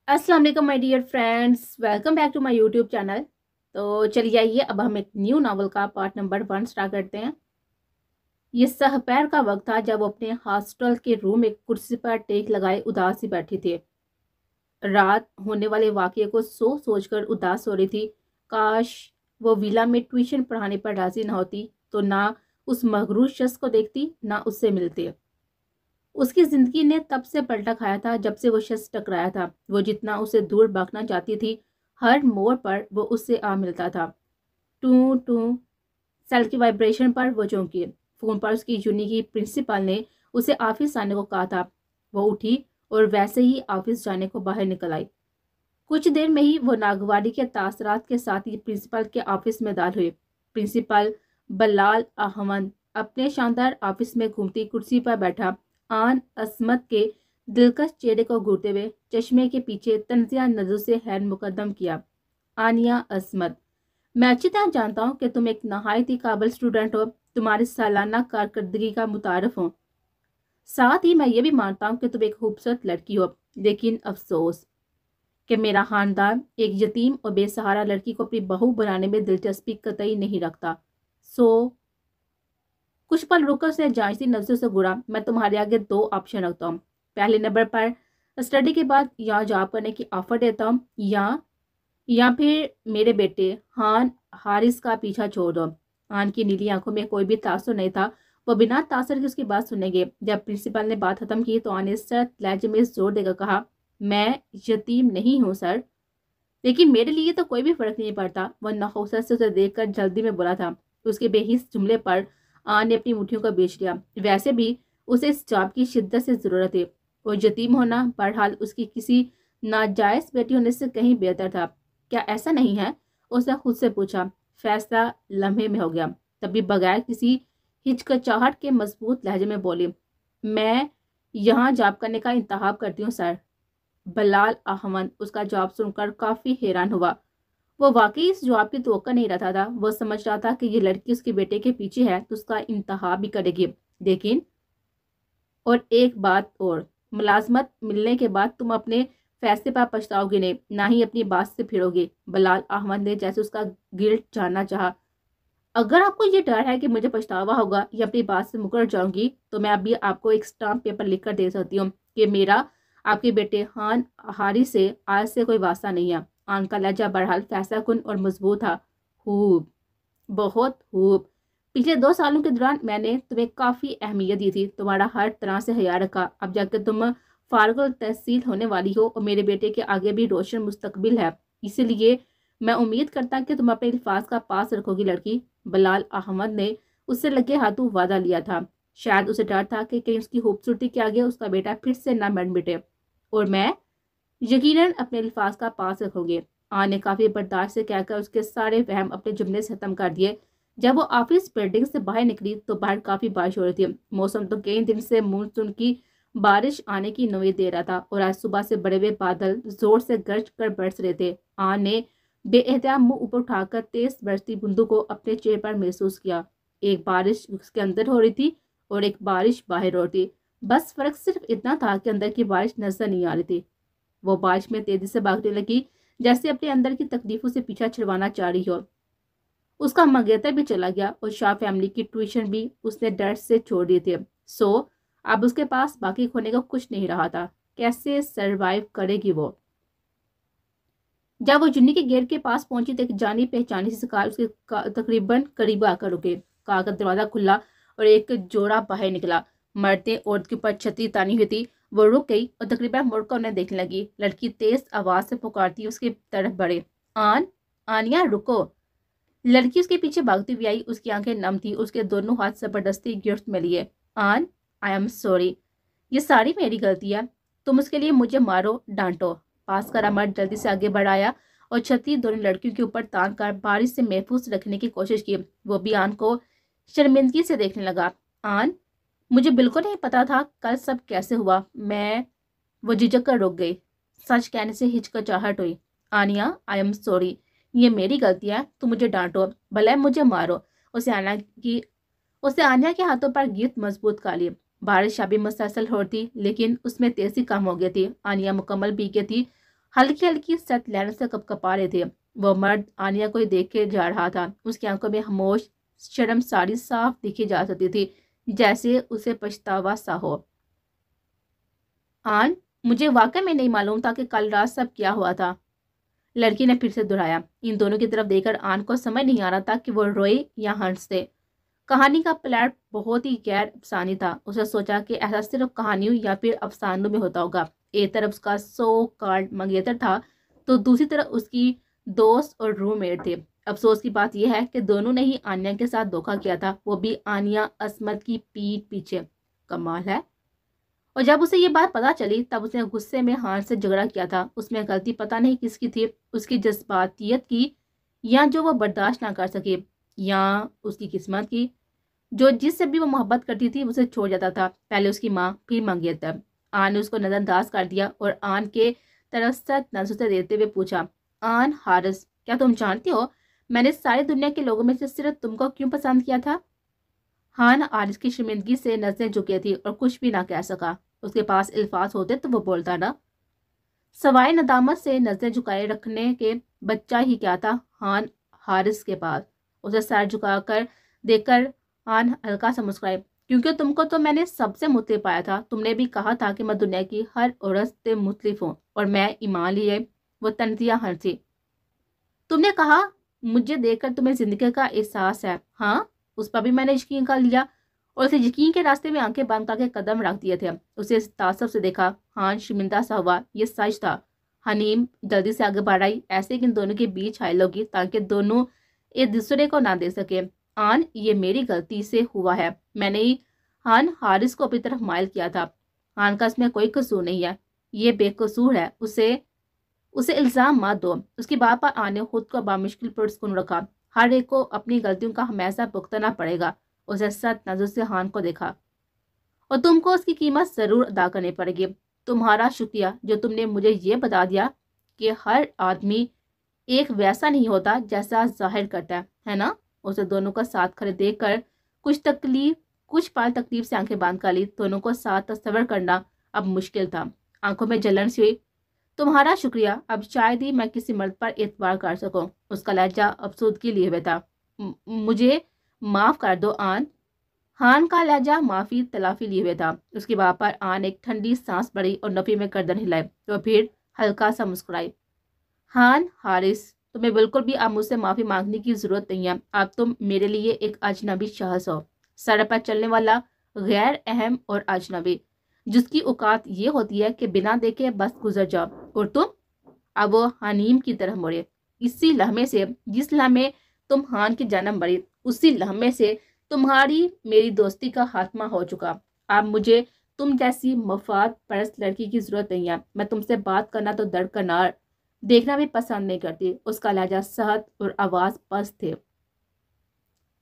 अस्सलाम वालेकुम my dear friends, welcome back to my YouTube channel. तो चलिए आइए अब हम एक न्यू नावल का पार्ट नंबर 1 स्टार्ट करते हैं। ये सहपहर का वक्त था जब वो अपने हॉस्टल के रूम में कुर्सी पर टेक लगाए उदास ही बैठी थी। रात होने वाले वाकये को सोच सोचकर उदास हो रही थी। काश वो विला में ट्यूशन पढ़ाने पर राजी ना होती, तो ना उस मगरूर शख्स को देखती ना उससे मिलती। उसकी जिंदगी ने तब से पलटा खाया था जब से वो शख्स टकराया था। वो जितना उसे दूर भागना चाहती थी, हर मोड़ पर वो उससे आ मिलता था। टू टू सेल की वाइब्रेशन पर वो चौंकी। फोन पर उसकी जूनी की प्रिंसिपल ने उसे ऑफिस आने को कहा था। वो उठी और वैसे ही ऑफिस जाने को बाहर निकल आई। कुछ देर में ही वो नागवारी के तासरात के साथ ही प्रिंसिपल के ऑफिस में दाखिल हुई। प्रिंसिपल बलाल अहमद अपने शानदार ऑफिस में घूमती कुर्सी पर बैठा आन असमत के दिलकश चेहरे को घूरते हुए चश्मे के पीछे तंजिया नजर से हैर मुकदम किया। आनिया असमत, मैं अच्छी तरह जानता हूँ कि तुम एक नहायत ही काबिल स्टूडेंट हो। तुम्हारी सालाना कारकर्दगी का मुतारफ हो। साथ ही मैं ये भी मानता हूँ कि तुम एक खूबसूरत लड़की हो। लेकिन अफसोस कि मेरा खानदान एक यतीम और बेसहारा लड़की को अपनी बहू बनाने में दिलचस्पी कतई नहीं रखता। सो कुछ पल रुकर उसने जांचती नजरों से घूरा। मैं तुम्हारे आगे 2 ऑप्शन रखता हूँ। पहले नंबर पर स्टडी के बाद यहाँ जॉब करने की ऑफर देता हूँ, या फिर मेरे बेटे हान हारिस का पीछा छोड़ दो। हान की नीली आंखों में कोई भी तासुर नहीं था। वो बिना तासर के उसकी बात सुनेंगे। जब प्रिंसिपल ने बात खत्म की तो हान ने सख्त लहजे में जोर देकर कहा, मैं यतीम नहीं हूँ सर, लेकिन मेरे लिए तो कोई भी फर्क नहीं पड़ता। वह नखौसत से उसे देखकर जल्दी में बोला था। उसके बेहिस जुमले पर आन ने अपनी मुट्ठियों को बेच लिया। वैसे भी उसे इस जॉब की शिद्दत से जरूरत है और यतीम होना बहरहाल उसकी किसी नाजायज बेटी होने से कहीं बेहतर था। क्या ऐसा नहीं है? उसने खुद से पूछा। फैसला लम्हे में हो गया। तभी बगैर किसी हिचकिचाहट के मजबूत लहजे में बोली, मैं यहाँ जॉब करने का इंतखाब करती हूँ सर। बलाल अहमद उसका जवाब सुनकर काफी हैरान हुआ। वो वाकई इस जवाब की तवक्को नहीं रखा था। वो समझ रहा था कि ये लड़की उसके बेटे के पीछे है तो उसका इंतहा भी करेगी। लेकिन और एक बात और, मुलाजमत मिलने के बाद तुम अपने फैसले पर पछताओगे नहीं, ना ही अपनी बात से फिरोगे। बलाल अहमद ने जैसे उसका गिल्ट जानना चाहा। अगर आपको ये डर है कि मुझे पछतावा होगा या अपनी बात से मुकर जाऊंगी, तो मैं अभी आपको एक स्टाम्प पेपर लिख कर दे सकती हूँ कि मेरा आपके बेटे हान हारी से आज से कोई वास्ता नहीं है। आन का लहजा बहरहाल फैसला कुन और मजबूत था। खूब, बहुत खूब। पिछले 2 सालों के दौरान मैंने तुम्हें काफ़ी अहमियत दी थी, तुम्हारा हर तरह से ख्याल रखा। अब जाकर तुम फारुग तहसील होने वाली हो और मेरे बेटे के आगे भी रोशन मुस्तकबिल है। इसीलिए मैं उम्मीद करता कि तुम अपने अल्फाज का पास रखोगी लड़की। बलाल अहमद ने उससे लगे हाथों वादा लिया था। शायद उसे डर था कि कहीं उसकी खूबसूरती के आगे उसका बेटा फिर से ना मिट मिटे। और मैं यकीनन अपने अल्फाज का पास रखोगे। आन ने काफी बर्दाश्त से कहकर उसके सारे वहम अपने जुमले से खत्म कर दिए। जब वो ऑफिस बिल्डिंग से बाहर निकली तो बाहर काफी बारिश हो रही थी। मौसम तो कई दिन से मानसून की बारिश आने की नौयत दे रहा था और आज सुबह से बड़े हुए बादल जोर से गरज कर बरस रहे थे। आन ने बेएहतियात मुंह ऊपर उठाकर तेज बरसती बूंदों को अपने चेहरे पर महसूस किया। एक बारिश उसके अंदर हो रही थी और एक बारिश बाहर हो रही थी। बस फर्क सिर्फ इतना था कि अंदर की बारिश नजर नहीं आ रही थी। वो बारिश में तेजी से भागने लगी, जैसे अपने अंदर की तकलीफों से पीछा छुड़वाना चाह रही हो। उसका मंगेतर भी चला गया और शाह फैमिली की ट्यूशन भी उसने डर से छोड़ दी थी। सो अब उसके पास बाकी खोने का कुछ नहीं रहा था। कैसे सरवाइव करेगी वो? जब वो जुन्नी के गेट के पास पहुंची तो एक जानी पहचानी सी कार उसके तकरीबन करीब आकर रुके। कार का दरवाजा खुला और एक जोड़ा बाहर निकला। मर्द औरत के ऊपर छतरी तानी हुई थी। वो रुक गई और तकरीबन मुड़कर उन्हें देखने लगी। लड़की तेज आवाज से पुकारती उसकी तरफ बढ़े, आन, आनिया रुको। लड़की उसके पीछे भागती हुई आई। उसकी आंखें नम थी। उसके दोनों हाथ जबरदस्ती गिरफ्त में लिए। आन, आई एम सॉरी, ये सारी मेरी गलती है। तुम उसके लिए मुझे मारो डांटो। पास का मर्द जल्दी से आगे बढ़ाया और छतरी दोनों लड़कियों के ऊपर तान कर बारिश से महफूज रखने की कोशिश की। वो भी आन को शर्मिंदगी से देखने लगा। आन, मुझे बिल्कुल नहीं पता था कल सब कैसे हुआ। मैं वो झिझक कर रुक गई। सच कहने से हिचकिचाहट हुई। आनिया, आई एम सॉरी, ये मेरी गलती है। तुम मुझे डांटो, भले मुझे मारो। उसे आना की उसे आनिया के हाथों पर गिरफ्त मजबूत कर ली। बारिश अभी मुसलसल हो थी, लेकिन उसमें तेजी कम हो गई थी। आनिया मुकम्मल भीग गई थी। हल्की हल्की सत लहरों से कपकपा रहे थे। वो मर्द आनिया को ही देख के जा रहा था। उसकी आंखों में खामोश शर्मसारी साफ दिखी जा सकती थी, जैसे उसे पछतावा सा हो। आन, मुझे वाकई में नहीं मालूम था कि कल रात सब क्या हुआ था, लड़की ने फिर से दोहराया। इन दोनों की तरफ देखकर आन को समझ नहीं आ रहा था कि वो रोए या हंसते। कहानी का प्लॉट बहुत ही गैर अफसानी था। उसने सोचा कि ऐसा सिर्फ कहानियों या फिर अफसानों में होता होगा। एक तरफ उसका सो कार्ड मंगेतर था, तो दूसरी तरफ उसकी दोस्त और रूममेट थे। अफसोस की बात यह है कि दोनों ने ही आनिया के साथ धोखा किया था, वो भी आनिया असमत की पीठ पीछे। कमाल है। और जब उसे ये बात पता चली तब उसने गुस्से में हान से झगड़ा किया था। उसमें गलती पता नहीं किसकी थी, उसकी जज्बातियत की, या जो वो बर्दाश्त ना कर सके, या उसकी किस्मत की। जो जिससे भी वो मोहब्बत करती थी उसे छोड़ जाता था। पहले उसकी माँ, फिर मंगेतर। आन ने उसको नजरअंदाज कर दिया और आन के तरफ सख्त नजरों से देते हुए पूछा, आन हारिस, क्या तुम जानती हो मैंने सारी दुनिया के लोगों में से सिर्फ तुमको क्यों पसंद किया था? हान आरिस की शर्मिंदगी से नजरें झुकी थी और कुछ भी ना कह सका। उसके पास अल्फाज होते तो वो बोलता ना। सवाए नदामत से नजरें झुकाए रखने के बच्चा ही क्या था हान हारिस के पास। उसे सर झुकाकर देखकर हान हल्का सा मुस्कुराए, क्योंकि तुमको तो मैंने सबसे मुख्तलिफ पाया था। तुमने भी कहा था कि मैं दुनिया की हर औरत से मुख्तलिफ हूँ, और मैं ईमान लिए वो तंजिया हंसी। तुमने कहा मुझे देखकर तुम्हें जिंदगी का एहसास है। हाँ, उस पर भी मैंने यकीन कर लिया, और उसे यकीन के रास्ते में आंखें बंद करके कदम रख दिए थे। उसे इस तासब से देखा। हाँ, शर्मिंदा सा हुआ। ये सच था। हनीम जल्दी से आगे बढ़ आई, ऐसे कि इन दोनों के बीच हाइल होगी ताकि दोनों एक दूसरे को ना दे सके। आन, ये मेरी गलती से हुआ है। मैंने ही हान हारिस को अपनी तरफ माइल किया था। हान का इसमें कोई कसूर नहीं है, ये बेकसूर है। उसे उसे इल्जाम मत दो। उसकी बात पर आने खुद को बामुश्किल पुरस्कुन रखा। हर एक को अपनी गलतियों का हमेशा भुगतना पड़ेगा। उसे सख्त नजर से हान को देखा। और तुमको उसकी कीमत जरूर अदा करनी पड़ेगी। तुम्हारा शुक्रिया जो तुमने मुझे ये बता दिया कि हर आदमी एक वैसा नहीं होता जैसा जाहिर करता है ना? उसे दोनों का साथ खड़े देखकर कुछ पाल तकलीफ से आंखें बांध कर ली। दोनों को साथ तस्वर करना अब मुश्किल था। आंखों में जलन सी हुई। तुम्हारा शुक्रिया, अब शायद ही मैं किसी मर्द पर एतबार कर सकूं। उसका लहजा अफसोदगी लिए हुए था। मुझे माफ कर दो आन। हान का लहजा माफी तलाफी लिए हुए था। उसकी बात पर आन एक ठंडी सांस भरी और नफी में गर्दन हिलाई, तो फिर हल्का सा मुस्कुराई। हान हारिस, तुम्हें बिल्कुल भी अब मुझसे माफी मांगने की जरूरत नहीं है। अब तुम मेरे लिए एक अजनबी शख्स हो, सड़क पर चलने वाला, गैर अहम और अजनबी, जिसकी औकात ये होती है कि बिना देखे बस गुजर जाओ। और तुम? अब वो हनीम की तरफ मुड़े। इसी लम्हे से, जिस लम्हे तुम हान की जन्म बढ़ी, उसी लम्हे से तुम्हारी मेरी दोस्ती का खात्मा हो चुका। अब मुझे तुम जैसी मफाद परस्त लड़की की जरूरत नहीं है। मैं तुमसे बात करना तो दरकनार देखना भी पसंद नहीं करती। उसका लहजा सहत और आवाज पस्त थे।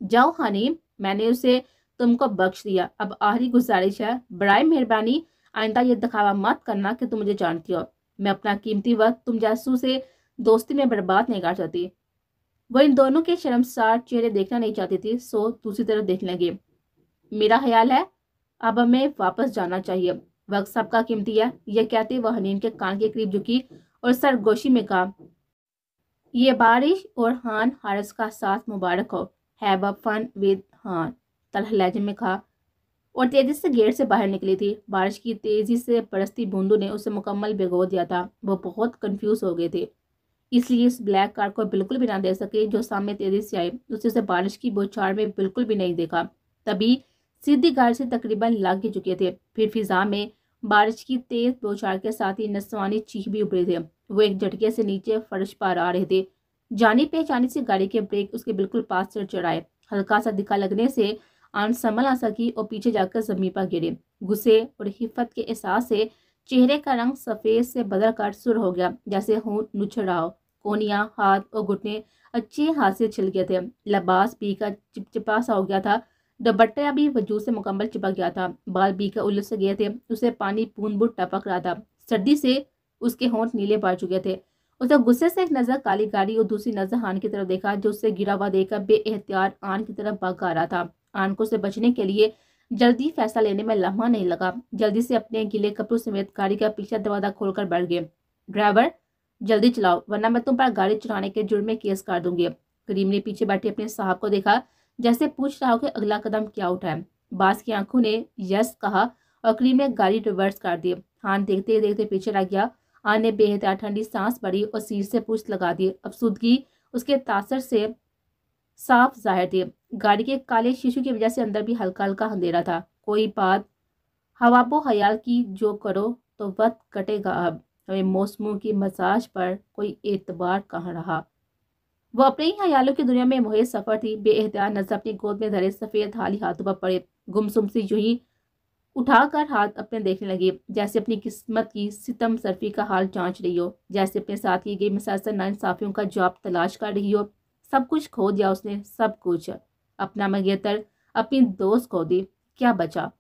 जाओ हनीम, मैंने उसे तुमको बख्श दिया। अब आखिरी गुजारिश है, बराए मेहरबानी आइंदा ये दिखावा मत करना कि तुम मुझे जानती हो। मैं अपना कीमती वक्त तुम जैसों से दोस्ती में बर्बाद नहीं कर सकती। वो इन दोनों के शर्मसार चेहरे देखना नहीं चाहती थी, सो दूसरी तरफ देख लेंगे। मेरा ख्याल है अब हमें वापस जाना चाहिए, वक्त सबका कीमती है। यह कहते वह हनीम के कान के करीब झुकी और सरगोशी में कहा, ये बारिश और हान हारिस का साथ मुबारक हो। हैव अ फन विद हान, तलह लहजे में कहा, और तेजी से गेट से बाहर निकली थी। बारिश की तेजी से बरसती बूंदों ने उसे मुकम्मल भिगो दिया था। वो बहुत कंफ्यूज हो गए थे, इसलिए इस ब्लैक कार को बिल्कुल भी ना दे सके जो सामने तेजी से आई। उसे बारिश की बौछार में बिल्कुल भी नहीं देखा। तभी सीधी गाड़ी से तकरीबन लग ही चुके थे। फिर फिजा में बारिश की तेज बौछार के साथ ही नस्वानी चीख भी उभरे थे। वो एक झटके से नीचे फर्श पर आ रहे थे। जानी पहचानी से गाड़ी के ब्रेक उसके बिल्कुल पास से चढ़ाए। हल्का सा धक्का लगने से आन संभल आ सकी और पीछे जाकर जमीन पर गिरे। गुस्से और हिफ्फत के एहसास से चेहरे का रंग सफेद से बदल कर सुर हो गया, जैसे होंठ नुछड़ रहा हो। कोनियां, हाथ और घुटने अच्छे हाथ से छिल गए थे। लिबास भी का चिपचिपा सा हो गया था। दुपट्टा भी वजूद से मुकम्मल चिपक गया था। बाल भी का उलझ से गए थे। उसे पानी बूंद बूंद टपक रहा था। सर्दी से उसके होंठ नीले पड़ चुके थे। उसे गुस्से से एक नजर काली गाड़ी और दूसरी नजर हान की तरफ देखा, जो उससे गिरा हुआ देखकर बेएहतियात आन की तरफ भाग आ रहा था। आन को उसे बचने के लिए जल्दी फैसला लेने में लम्हा नहीं लगा। जल्दी से अपने गीले कपड़ों समेत गाड़ी का पीछा दरवाजा खोलकर बैठ गए। ड्राइवर, जल्दी चलाओ वरना मैं तुम पर गाड़ी चलाने के जुर्म में केस कर दूंगी। करीम ने पीछे बैठे अपने साहब को देखा, जैसे पूछ रहा हो कि अगला कदम क्या उठाए। बास की आंखों ने यस कहा और करीम ने गाड़ी रिवर्स कर दी। खान देखते देखते पीछे रह गया। आन ने बेहतर ठंडी सांस भरी और सिर से पूछ लगा दी। अफसुदगी उसके तासर से साफ जाहिर थी। गाड़ी के काले शीशों की वजह से अंदर भी हल्का हल्का अंधेरा था। कोई बात हवाबो हयाल की जो करो तो वक्त कटेगा। अब हमें मौसमों की मजाज पर कोई एतबार कहाँ रहा। वो अपने ही ख्यालों की दुनिया में मोहित सफर थी। बेएहतियात नजर अपनी गोद में धरे सफेद हाली हाथों पर पड़े। गुमसुम सी यूं ही उठाकर हाथ अपने देखने लगी, जैसे अपनी किस्मत की सितम सरफी का हाल जांच रही हो, जैसे अपने साथ की गई मुसलसल नाइंसाफियों का जवाब तलाश कर रही हो। सब कुछ खो दिया उसने, सब कुछ। अपना मंगेतर, अपनी दोस्त खो दी, क्या बचा।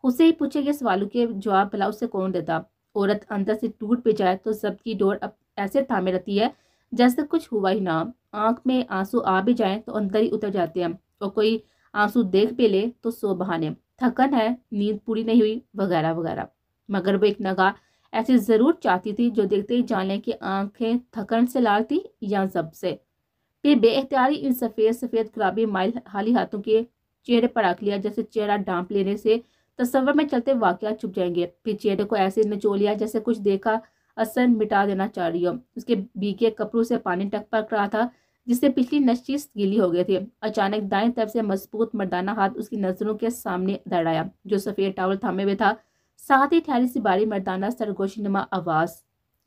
उसे ही पूछे गए सवालों के जवाब भला उसे कौन देता। औरत अंदर से टूट पे जाए तो जब्त की डोर अब ऐसे थामे रहती है जैसे कुछ हुआ ही ना। आंख में आंसू आ भी जाए तो अंदर ही उतर जाते हैं, और कोई आंसू देख भी ले तो सो बहाने, थकन है, नींद पूरी नहीं हुई, वगैरह वगैरह। मगर वो एक नगाह ऐसी जरूर चाहती थी जो देखते ही जान ले कि आंखें थकन से लाल थी या जब से। फिर बेइख्तियारी इन सफेद सफेद गुलाबी माइल हाली हाथों के चेहरे पर रख लिया, जैसे चेहरा डांप लेने से तस्वर में चलते वाकया छुप जाएंगे। फिर चेहरे को ऐसे निचोड़ लिया जैसे कुछ देखा असर मिटा देना चाह रही हो। उसके भीगे कपड़ों से पानी टपक रहा था, जिससे पिछली नशीस गीली हो गई थी। अचानक दाएं तरफ से मजबूत मर्दाना हाथ उसकी नजरों के सामने दौड़ाया, जो सफेद टावल थामे हुए था। साथ ही ठहरी सी बारी मर्दाना सरगोशी नुमा आवाज,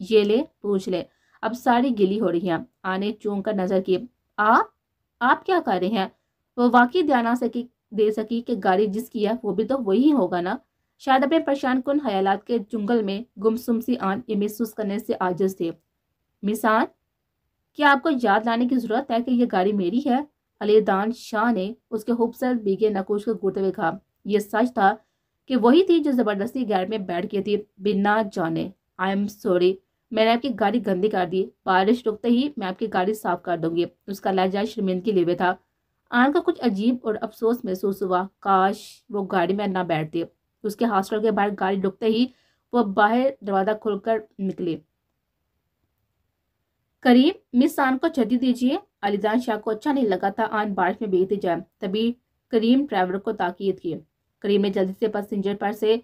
ये ले पूछ ले, अब सारी गिली हो रही है। आने चौंक कर नजर की, आप क्या कर रहे हैं। वो वाकई ध्यान आ सकी दे सकी कि गाड़ी जिसकी है वो भी तो वही होगा ना। शायद अपने परेशान कुन ख्यालात के जुंगल में गुमसुम सी आन ये महसूस करने से आजिज थे। मिसान, क्या आपको याद लाने की जरूरत है कि ये गाड़ी मेरी है। अलीदान शाह ने उसके खूबसूरत बीगे नकुश को घूरते हुए कहा। यह सच था कि वही थी जो जबरदस्ती गाड़ी में बैठ गई थी बिना जाने। आई एम सॉरी, मैंने आपकी गाड़ी गंदी कर दी। बारिश रुकते ही मैं आपकी गाड़ी साफ कर दूंगी। उसका लहजा शर्मिंदगी लिए था। आन को कुछ अजीब और अफसोस महसूस हुआ। काश वो गाड़ी में ना बैठती। उसके हॉस्टल के बाहर गाड़ी रुकते ही वो बाहर दरवाजा खोलकर निकली। करीम, मिस आन को छती दीजिए। अलीजान शाह को अच्छा नहीं लगा था आन बारिश में भीगती जाए। तभी करीम ड्राइवर को ताकीद की। करीम ने जल्दी से पैसेंजर पर से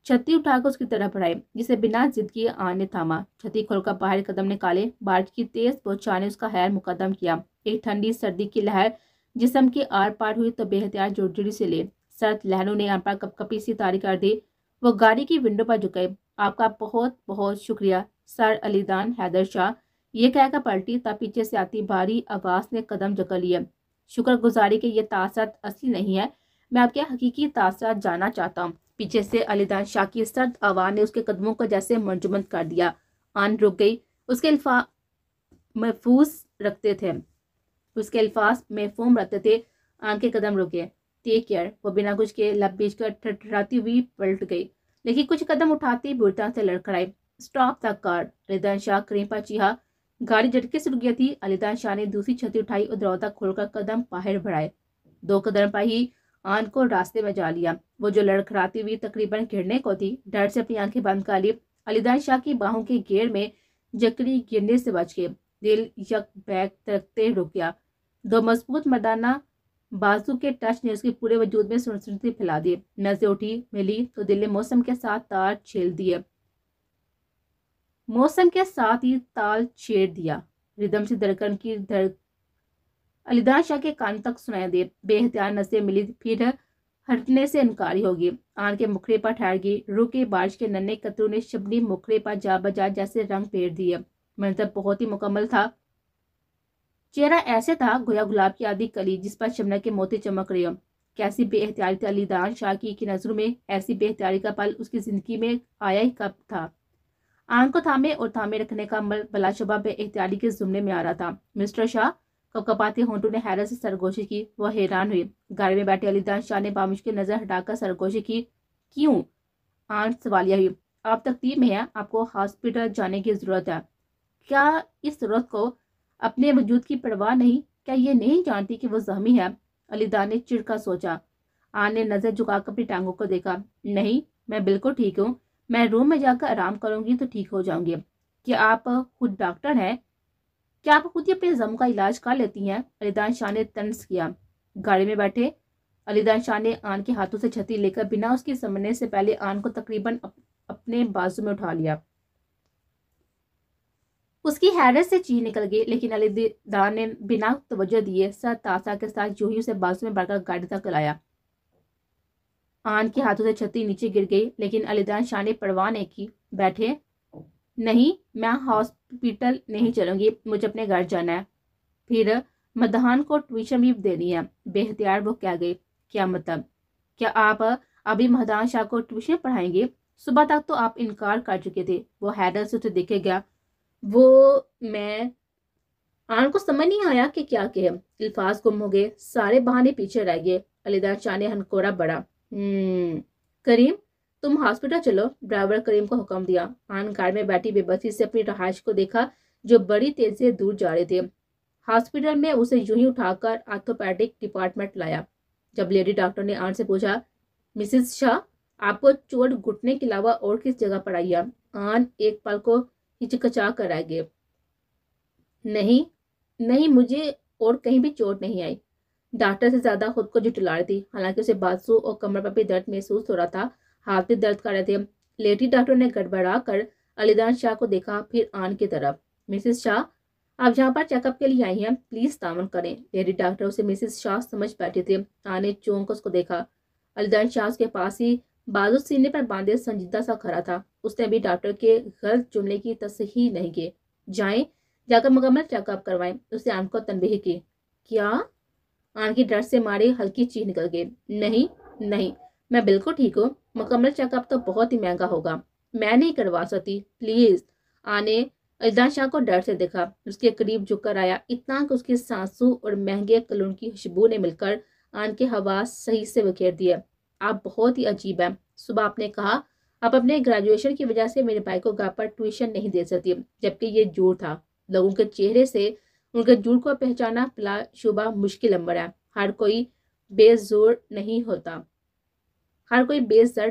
छत्ती उठाकर उसकी तरफ बढ़ाई, जिसे बिना जिद किए आन ने थामा। छत्ती खोलकर बाहर कदम निकाले। बारिश की तेज बौछारें ने उसका हैर मुकदम किया। एक ठंडी सर्दी की लहर जिस्म के आर पार हुई तो बेहतियात जुड़जुड़ी से ले। सर्द लहरों ने आन पर कपकपी सी तारी कर दी। वो गाड़ी की विंडो पर झुके। आपका बहुत बहुत शुक्रिया सर अलीदान हैदर शाह, ये कहकर पलटी तब पीछे से आती भारी आवाज ने कदम जकड़ लिए। शुक्रगुजारी के ये तासरात असली नहीं है, मैं आपके हकीकी तासरात जानना चाहता हूँ। पीछे से अलीदान शाह की सर्द आवाज ने उसके कदमों को जैसे मंजमंद कर दिया। आन रुक गई। उसके अल्फाज महफूम रखते थे। आन के कदम रुके। टेक केयर, वो बिना कुछ के लब बीच कर ठठराती हुई पलट गई, लेकिन कुछ कदम उठाती बुरता से लड़खड़ाई। स्टॉप द कार, अलीदान शाह करीम पर चीहा। गाड़ी झटके से रुक गई थी। अलीदान शाह ने दूसरी छतरी उठाई और दरवाजा खोलकर कदम बाहर बढ़ाए। 2 कदम पर ही आन को रास्ते में जा लिया। वो जो लड़खड़ाती हुई तकरीबन गिरने को थी, डर से अपनी आंखें बंद कर ली। अलीदान शाह की बाहों के घेर में जकड़ी गिरने से बच गए। दिल यक बैक तरकते रुक गया। 2 मजबूत मर्दाना बाजू के टच ने उसके पूरे वजूद में सुनसुनी फैला दी। नजरें उठी मिली तो दिल ने मौसम के साथ तार छेड़ दिए। मौसम के साथ ही ताल छेड़ दिया। रिदम से धड़कन की धड़ अलीदान शाह के कान तक सुनाई दे। बेहतियात नजरें मिली, फिर हटने से इनकारी होगी। आन के मुखड़े पर ठहर गई। रुके बारिश के नन्हे कतरों ने शबनी मुखड़े पर जा बजा जैसे रंग फेर दिए। मंजर बहुत ही मुकम्मल था। चेहरा ऐसे था गोया गुलाब की आधी कली जिस पर शबनम के मोती चमक रहे हो। कैसी बेहतियारी थी अलीदान शाह की नजरों में। ऐसी बेहतियारी का पल उसकी जिंदगी में आया ही कब था। आन को थामे और थामे रखने का अमल बलाशुबा बेहतियारी के जुमरे में आ रहा था। मिस्टर शाह, कपकपाते होंठों ने हैरत से सरगोशी की। वह हैरान हुई। गाड़ी में बैठे अलीदान शाह ने बामुश्किल नजर हटाकर सरगोशी की। क्यों? आन सवालिया हुई। आप तकलीफ में हैं, आपको हॉस्पिटल जाने की जरूरत है। क्या इस जरूरत को अपने वजूद की परवाह नहीं? क्या ये नहीं जानती कि वो जख्मी है? अलीदान ने चिढ़कर सोचा। आन ने नजर झुकाकर अपनी टांगों को देखा। नहीं, मैं बिल्कुल ठीक हूँ। मैं रूम में जाकर आराम करूंगी तो ठीक हो जाऊंगी। کیا آپ خود ڈاکٹر ہیں؟ کیا آپ خود ہی اپنے زخم کا علاج کر لیتی ہیں؟ علیدان شاہ نے طنز کیا۔ گاڑی میں بیٹھے علیدان شاہ نے آن کے ہاتھوں سے چھتری لے کر بنا اس کی سمجھنے سے پہلے آن کو تقریباً اپنے بازو میں اٹھا لیا۔ اس کی حیرت سے چیخ نکل گئی، لیکن علیدان نے بنا توجہ دیے سر تاسا کے ساتھ جو ہی اسے بازو میں بڑھ کر گاڑی تک لایا۔ آن کے ہاتھوں سے چھتری نیچے گر گئی، لیکن علیدان شاہ نے پرواہ نہیں کی۔ بیٹھے، نہیں میں ہاسپٹل نہیں چلوں گی، مجھے اپنے گھر جانا ہے، پھر مدحان کو ٹیوشن بھی دینی ہے۔ بے اختیار وہ کہہ گئی، کیا مطلب؟ کیا آپ ابھی مدحان شاہ کو ٹیوشن پڑھائیں گے؟ صبح تک تو آپ انکار کر چکے تھے۔ وہ حیرت سے اسے دیکھے گیا۔ وہ میں آن کو سمجھ نہیں آیا کہ کیا کہے، الفاظ گم ہو گئے، سارے بہانے پیچھے رہ گئے۔ علیدان شاہ نے ہنکورا بڑا۔ کریم تم ہاسپٹل چلو، ڈرائیور کریم کو حکم دیا۔ آن کار میں بیٹھی بے بسی سے اپنی رہائش کو دیکھا جو بڑی تیزی سے دور جا رہے تھے۔ ہاسپٹل میں اسے یوں ہی اٹھا کر آرتھوپیڈک ڈپارٹمنٹ لایا۔ جب لیڈی ڈاکٹر نے آن سے پوچھا، مسز شاہ آپ کو چوٹ گھٹنے کے علاوہ اور کس جگہ پر آئی ہے؟ آن ایک پل کو ہچکچا کر رہ گئے۔ نہیں مجھے اور کہیں بھی چوٹ نہیں آئی۔ ڈاکٹر سے زیادہ خود کو جھٹلا رہی تھی، حالانکہ اسے بازو اور کمر پر بھی درد محسوس ہو رہا تھا، ہاتھ بھی درد کر رہے تھے۔ لیڈی ڈاکٹر نے گڑبڑا کر علیدان شاہ کو دیکھا، پھر آن کی طرف۔ مسز شاہ آپ جہاں پر چیک اپ کے لیے آئی ہیں پلیز تعاون کریں۔ لیڈی ڈاکٹر اسے مسز شاہ سمجھ بیٹھے تھے۔ آن نے چونک اس کو دیکھا۔ علیدان شاہ اس کے پاس ہی بازو سینے پر باندھے سنجیدہ سا کھڑا تھا۔ اس نے بھی ڈاکٹر کے غلط جملے کی تصحیح نہیں کی۔ جائیں جا کر مکمل چیک اپ کروائیں، اسے آن کو تنبیہ کی۔ کیا؟ آن کی ڈر سے ماری ہلکی چیخ نکل گئی۔ نہیں میں بالکل ٹھیک ہوں، مکمل چیک اپ تو بہت ہی مہنگا ہوگا، میں نہیں کروا سکتی پلیز۔ آن نے علیدان شاہ کو ڈر سے دیکھا، اس کے قریب جھک کر آیا، اتنا کہ اس کی سانسوں اور مہنگے کلون کی خوشبو نے مل کر آن کے حواس صحیح سے بکھیر دیے۔ آپ بہت ہی عجیب ہیں، صبح آپ نے کہا آپ اپنے گریجویشن کی وجہ سے میرے بھائی کو گھر پر ٹیوشن نہیں دے سکتی، جبکہ یہ جھوٹ تھا۔ لوگوں کے چہرے سے ان کے جھوٹ کو پہچانا بلا شبہ مشکل امر ہے۔ ہر کوئی بے زر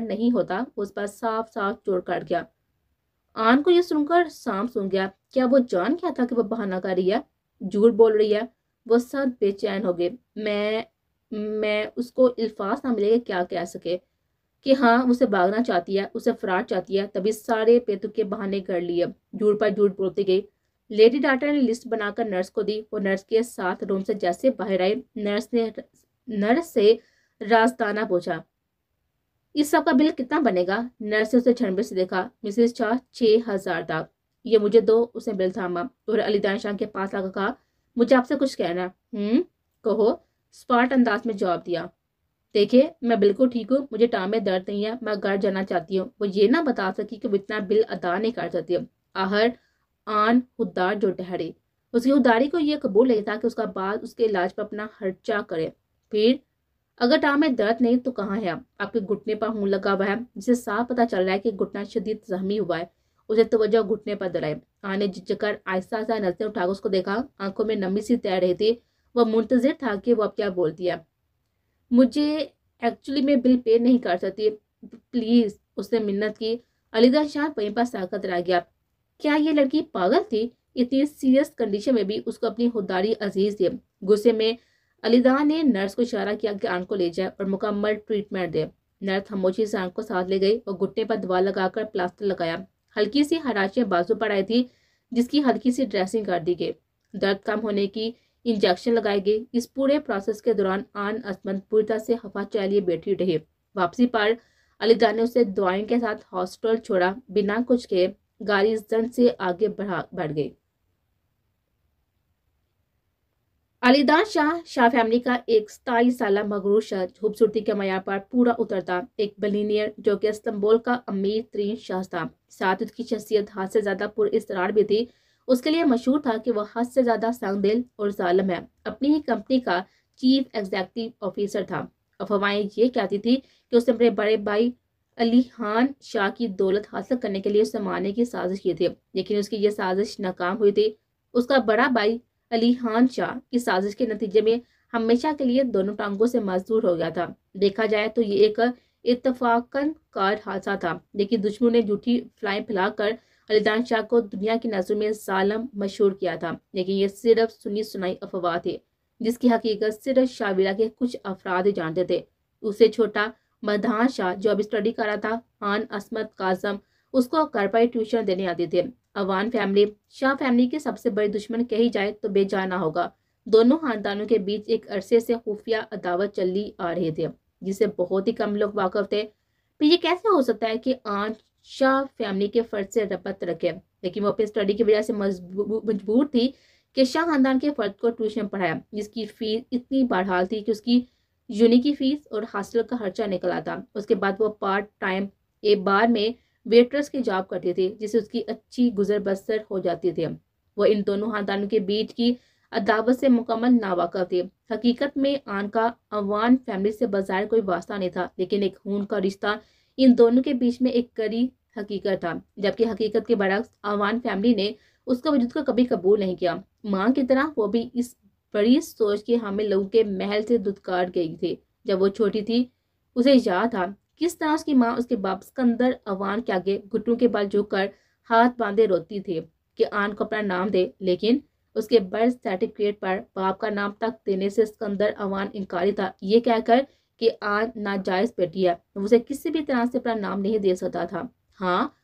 نہیں ہوتا، اس پر صاف صاف چوٹ کاٹ گیا۔ آن کو یہ سن کر سانپ سن گیا۔ کیا وہ جان گیا تھا کہ وہ بہانہ کر رہی ہے، جھوٹ بول رہی ہے؟ وہ سب بے چین ہو گئے۔ میں اس کو الفاظ نہ ملے گا کیا کہہ سکے کہ ہاں اسے بھاگنا چاہتی ہے، اسے فرار چاہتی ہے، تبھی سارے پیتو کے بہانے کر لیے، جھوٹ پر جھوٹ بولتی گئی۔ لیڈی ڈاکٹر نے لسٹ بنا کر نرس کو دی۔ وہ نرس کے ساتھ روم سے جیسے باہر آئے، نرس سے رازدانہ پوچھا، اس سب کا بل کتنا بنے گا؟ نرس نے اسے چھنبے سے دیکھا۔ مسز شاہ 6000 تھا، یہ مجھے دو۔ اس نے بل تھاما اور علیدان شاہ کے پاس آ کر کہا، مجھے آپ سے کچھ کہنا ہے۔ کہو، اسپاٹ انداز میں جواب دیا۔ دیکھیں میں بالکل ٹھیک ہوں، مجھے ٹانگ میں درد نہیں ہے، میں گھر جانا چاہتی ہوں۔ وہ یہ نہ بتا سکی کہ وہ اتنا بل ادا نہیں کر سکتی۔ آخر آن خوددار جو ٹھہری، اس کی خودداری کو یہ قبول نہیں تھا کہ اس کا بعد اس کے علاج پر اپنا خرچہ کرے۔ پھر اگر ٹانگ میں درد نہیں تو کہاں ہے؟ آپ کے گھٹنے پر خون لگا ہوا ہے، جسے صاف پتہ چل رہا ہے کہ گھٹنا شدید زخمی ہوا ہے۔ اسے توجہ گھٹنے پر دلائی۔ آن نے جھجک کر آہستہ آہستہ نظریں اٹھا کر اس کو دیکھا، آنکھوں میں نمی سی تیر رہی تھی۔ وہ منتظر تھا کہ وہ اب کیا بولتی ہے۔ مجھے ایکچولی میں بل پے نہیں کر سکتی، پلیز، اس نے منت کی۔ علیدان شاہ وہیں پر ساکت رہ گیا۔ کیا یہ لڑکی پاگل تھی؟ اتنی سیریس کنڈیشن میں بھی اس کو اپنی خودداری عزیز تھی۔ غصے میں علیدان نے نرس کو اشارہ کیا کہ آن کو لے جائے اور مکمل ٹریٹمنٹ دے۔ نرس خاموشی سے آن کو ساتھ لے گئی اور گھٹنے پر دوا لگا کر پلاسٹر لگایا۔ ہلکی سی خراشیں بازو پر آئی تھی، جس کی ہلکی سی ڈریسنگ کر دی گئی۔ درد کم ہونے کی انجیکشن لگائی گئی۔ اس پورے پروسیس کے دوران آن عصمت پوری طرح سے خفا چائے لیے بیٹھی رہی۔ واپسی پر علیدان نے اسے دعائیں کے ساتھ ہاسپٹل چھوڑا۔ بنا کچھ کہے گاڑی زن سے آگے بڑھ گئی۔ علیدان شاہ فیملی کا ایک 27 سالہ مغرور شخص، خوبصورتی کے معیار پر پورا اترتا، ایک بلینئر جو کہ استنبول کا امیر ترین شخص تھا۔ ساتھ اس کی شخصیت حد سے زیادہ پر اسرار بھی تھی۔ اس کے لیے مشہور تھا کہ وہ حد سے زیادہ سنگ دل اور ظالم ہے۔ اپنی ہی کمپنی کا چیف ایگزیکٹو آفیسر تھا۔ افواہیں یہ کہتی تھی کہ اس نے اپنے بڑے بھائی علی خان شاہ کی دولت حاصل کرنے کے لیے اسے مارنے کی سازش کی تھی، لیکن اس کی یہ سازش ناکام ہوئی تھی۔ اس کا بڑا بھائی علی خان شاہ اس سازش کے نتیجے میں ہمیشہ کے لیے دونوں ٹانگوں سے معذور ہو گیا تھا۔ دیکھا جائے تو یہ ایک اتفاقاً کار حادثہ تھا، لیکن دشمنوں نے جھوٹی فلائیں پھیلا کر अलीदान शाह को दुनिया की नज़रों में जालिम मशहूर किया था, लेकिन ये सिर्फ सुनी सुनाई अफवाह थे जिसकी हकीकत सिर्फ शाहविला के कुछ अफराद ही जानते थे। उससे छोटा मदहान शाह जो अभी स्टडी कर रहा था, आन असमत काजम, उसको घर पर ट्यूशन देने आते थे। अवान फैमिली शाह फैमिली की सबसे बड़ी दुश्मन कही जाए तो बेजाना होगा। दोनों खानदानों के बीच एक अरसे से खुफिया अदावत चली आ रही थी जिसे बहुत ही कम लोग वाकिफ थे। फिर ये कैसे हो सकता है कि आन शाह फैमिली के फर्द से रबत रखे, लेकिन वो अपनी स्टडी की वजह से मजबूर थी कि शाह खानदान के फर्द को ट्यूशन पढ़ाया जिसकी फीस इतनी बहाल थी कि उसकी यूनी की फीस और हॉस्टल का खर्चा निकल आता। उसके बाद वो पार्ट टाइम एक बार में वेट्रेस की जॉब करती थी जिससे उसकी अच्छी गुजर बसर हो जाती थी। वो इन दोनों खानदानों के बीच की अदावत से मुकम्मल नावाकिफ थी। हकीकत में आन का अवान फैमिली से बाजार कोई वास्ता नहीं था, लेकिन एक खून का रिश्ता इन दोनों के बीच में एक कड़ी हकीकत था, जबकि हकीकत के बरक्स अवान फैमिली ने उसका वजूद को कभी कबूल नहीं किया। मां की तरह वो भी इस बड़ी सोच के हामिल लोगों के महल से दुत्कार गई थी। जब वो छोटी थी उसे याद था किस तरह उसकी माँ उसके बाप सिकंदर अवान के आगे घुटनों के बल झुककर हाथ बांधे रोती थी कि आन को अपना नाम दे, लेकिन उसके बर्थ सर्टिफिकेट पर बाप का नाम तक देने से सिकंदर अवान इनकारी था, ये कहकर कि आन नाजायज बेटी है, उसे किसी भी तरह से अपना नाम नहीं दे सकता था। हाँ,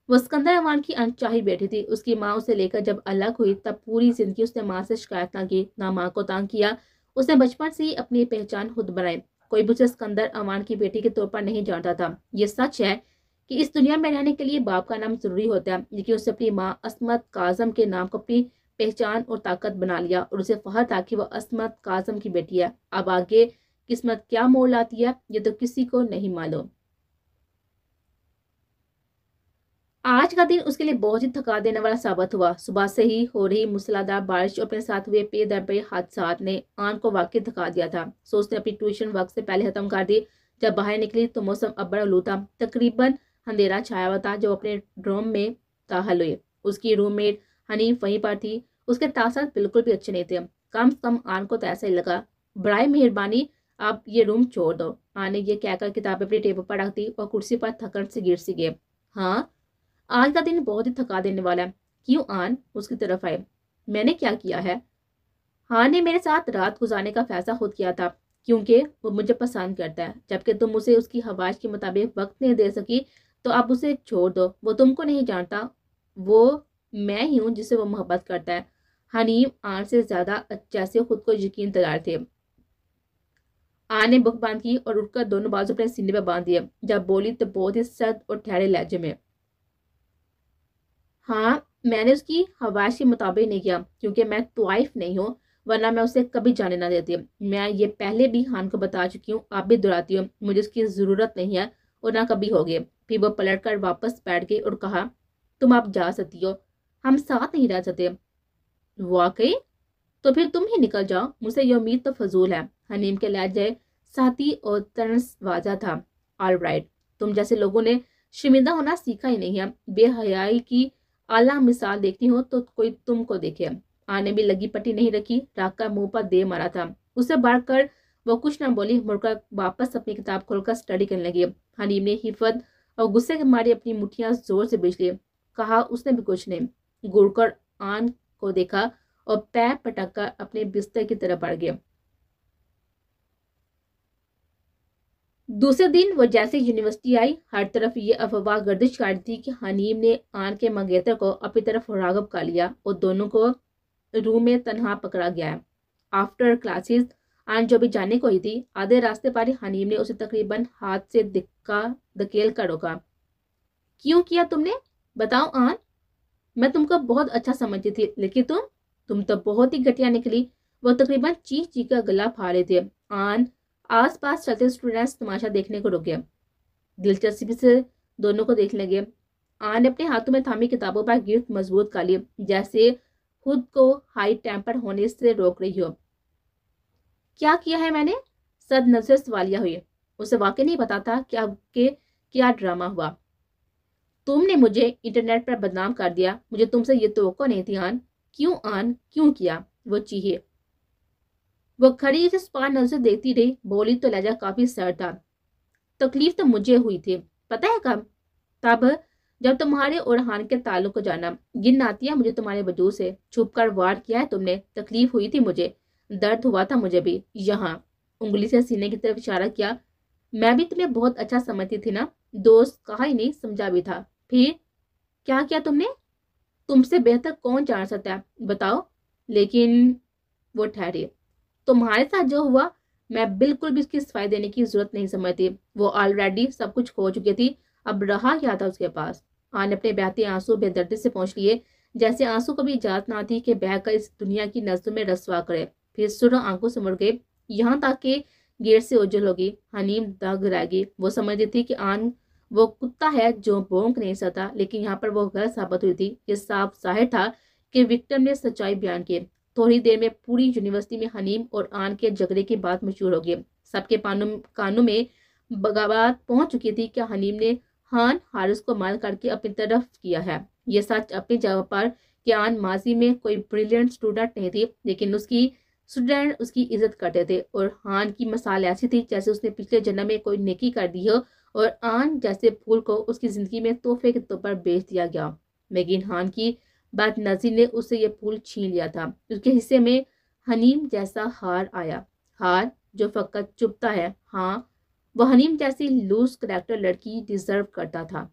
वो सिकंदर अवान की अनचाही बेटी थी। उसकी माँ उसे लेकर जब अलग हुई तब पूरी जिंदगी उसने माँ से शिकायत ना की, ना माँ को तंग किया। उसने बचपन से ही अपनी पहचान खुद बनाई। कोई भी उसे सिकंदर अवान की बेटी के तौर पर नहीं जानता था। ये सच है कि इस दुनिया में रहने के लिए बाप का नाम जरूरी होता है, लेकिन उसने अपनी माँ असमत काजम के नाम को अपनी पहचान और ताकत बना लिया और उसे फख्र था कि वह असमत काजम की बेटी है। अब आगे किस्मत क्या मोड़ लाती है ये तो किसी को नहीं मालूम। आज का दिन उसके लिए बहुत ही थका देने वाला साबित हुआ। सुबह से ही हो रही मूसलाधार बारिश और अपने साथ हुए पे दर पे हादसात ने आन को वाकई थका दिया था। सो उसने अपनी ट्यूशन वक्त से पहले खत्म कर दी। जब बाहर निकली तो मौसम अब बड़ा आलूदा था, तकरीबन अंधेरा छाया हुआ था। जब अपने रूम में दाखिल हुई, उसकी रूममेट हनीफ वहीं पर थी। उसके तासर बिल्कुल भी अच्छे नहीं थे। कम से कम आन को तो ऐसा ही लगा। बड़ाई मेहरबानी, आप ये रूम छोड़ दो। आन ने ये कहकर किताबें अपनी टेबल पर रख दी और कुर्सी पर थकन से गिर सी गई। हाँ, आज का दिन बहुत ही थका देने वाला है। क्यों? आन उसकी तरफ आए। मैंने क्या किया है? हाँ ने मेरे साथ रात गुजारने का फैसला खुद किया था क्योंकि वो मुझे पसंद करता है। जबकि तुम उसे उसकी ख्वाहिश के मुताबिक वक्त नहीं दे सकी तो अब उसे छोड़ दो। वो तुमको नहीं जानता, वो मैं ही हूँ जिसे वो मोहब्बत करता है। हनीम आन से ज्यादा जैसे खुद को यकीन दिलाए थे। आन ने बुक बंद की और उठकर दोनों बाजू अपने सीने पर बांध दिए। जब बोली तो बहुत ही सख्त और ठहरे लहजे में। हाँ, मैंने उसकी ख्वाहिश के मुताबिक नहीं किया क्योंकि मैं तवाइफ नहीं हूँ, वरना मैं उसे कभी जाने ना देती। मैं ये पहले भी खान को बता चुकी हूँ, आप भी दोहराती हूँ, मुझे उसकी ज़रूरत नहीं है और ना कभी होगी। फिर वो पलट कर वापस बैठ गई और कहा, तुम आप जा सकती हो, हम साथ नहीं रह सकते। वाकई? तो फिर तुम ही निकल जाओ, मुझसे ये उम्मीद तो फजूल है। हनीम के लहजे साथी और तर्स वाजा था। ऑल राइट, तुम जैसे लोगों ने शर्मिंदा होना सीखा ही नहीं है। बेहयाई की आला मिसाल देखनी हो तो कोई तुमको देखे। आने भी लगी पट्टी नहीं रखी, राग का मुंह पर दे मारा था। उसे बढ़कर वो कुछ ना बोली, मुड़कर वापस अपनी किताब खोलकर स्टडी करने लगी। हनीम ने हिफत और गुस्से के मारे अपनी मुठ्ठियां जोर से बिछ ली। कहा उसने भी कुछ नहीं। घूरकर आन को देखा और पैर पटक कर अपने बिस्तर की तरफ बढ़ गया। दूसरे दिन वो जैसे यूनिवर्सिटी आई, हर तरफ ये अफवाह गर्दिश कर दी कि हनीम ने आन के मंगेतर को अपनी तरफ राग़िब कर लिया और दोनों को रूम में तन्हा पकड़ा गया है। आफ्टर क्लासेस आन जो भी जाने को ही थी, आधे रास्ते पर हनीम ने उसे तकरीबन हाथ से धकेल कर रोका। क्यों किया तुमने? बताओ आन, मैं तुमको बहुत अच्छा समझती थी, लेकिन तुम तो बहुत ही घटिया निकली। वो तकरीबन चीख चीख कर गला फाड़ रहे थे। आन आसपास चलते स्टूडेंट्स तमाशा देखने को रुके, दिलचस्पी से दोनों को देखने लगे। आन ने अपने हाथों में थामी किताबों पर गिरफ्त मजबूत कर ली, जैसे खुद को हाई टेम्पर होने से रोक रही हो। क्या किया है मैंने? सद नजर सवालिया हुई। उसे वाकई नहीं पता था कि आपके क्या ड्रामा हुआ। तुमने मुझे इंटरनेट पर बदनाम कर दिया, मुझे तुमसे ये तवक्को नहीं थी आन। क्यों आन, क्यों किया? वो चीखे। वो खड़ी से स्पार नजर देखती रही, बोली तो लहजा काफी सर था। तकलीफ तो मुझे हुई थी, पता है कब? तब جب تمہارے اور ہان کے تعلق کو جانا، گن آتی ہے مجھے تمہارے وجود سے، چھپ کر وار کیا ہے تم نے، تکلیف ہوئی تھی مجھے، درد ہوا تھا مجھے بھی، یہاں انگلی سے سینے کی طرف اشارہ کیا۔ میں بھی تمہیں بہت اچھا سمجھتی تھی نا، دوست کہا ہی نہیں سمجھا بھی تھا۔ پھر کیا کیا تم نے؟ تم سے بہتر کون جان سکتا ہے بتاؤ۔ لیکن وہ ٹھہرے۔ تمہارے ساتھ جو ہوا میں بالکل بھی اس کی صفائی دینے کی ضرورت نہیں سمجھتی، وہ آلریڈی سب کچھ کھو چکی تھی، اب رہا کیا تھا اس کے پاس۔ آن اپنے بہتے آنسو بے دردی سے پہنچ لیے، جیسے آنسو کو بھی اجازت نہ تھی کہ بہہ کر اس دنیا کی نظروں میں رسوا کرے۔ پھر سرخ آنکھوں سے مڑ گئے، یہاں تک کہ گیٹ سے اوجھل ہوگی۔ حنیم دگ رہ گئی، وہ سمجھتی تھی کہ آن وہ کتا ہے جو بھونک نہیں سکتا، لیکن یہاں پر وہ غلط ثابت ہوئی تھی۔ یہ صاف ظاہر تھا کہ وکٹم نے سچائی بیان کی۔ تھوڑی دیر میں پوری یونیورسٹی میں حنیم اور آن کے جھگڑے کی بات مشہور ہو گئی۔ سب کے کانوں میں بغاوت پہنچ چکی تھی کہ حنیم نے ہان حارث کو مال کر کے اپنی طرف کیا ہے۔ یہ سچ اپنی جگہ پر کہ آن ماضی میں کوئی بریلینٹ اسٹوڈنٹ نہیں تھی، لیکن اس کی اسٹوڈنٹ اس کی عزت کرتے تھے، اور ہان کی مثال ایسی تھی جیسے اس نے پچھلے جنم میں کوئی نیکی کر دی ہو، اور آن جیسے پھول کو اس کی زندگی میں تحفے کے طور پر بیچ دیا گیا۔ لیکن ہان کی بد نظری نے اس سے یہ پھول چھین لیا تھا۔ اس کے حصے میں حنیم جیسا ہار آیا، ہار جو فقط چبھتا ہے۔ ہاں، وہ حنیم جیسی لوز کریکٹر لڑکی ڈیزرو کرتا تھا۔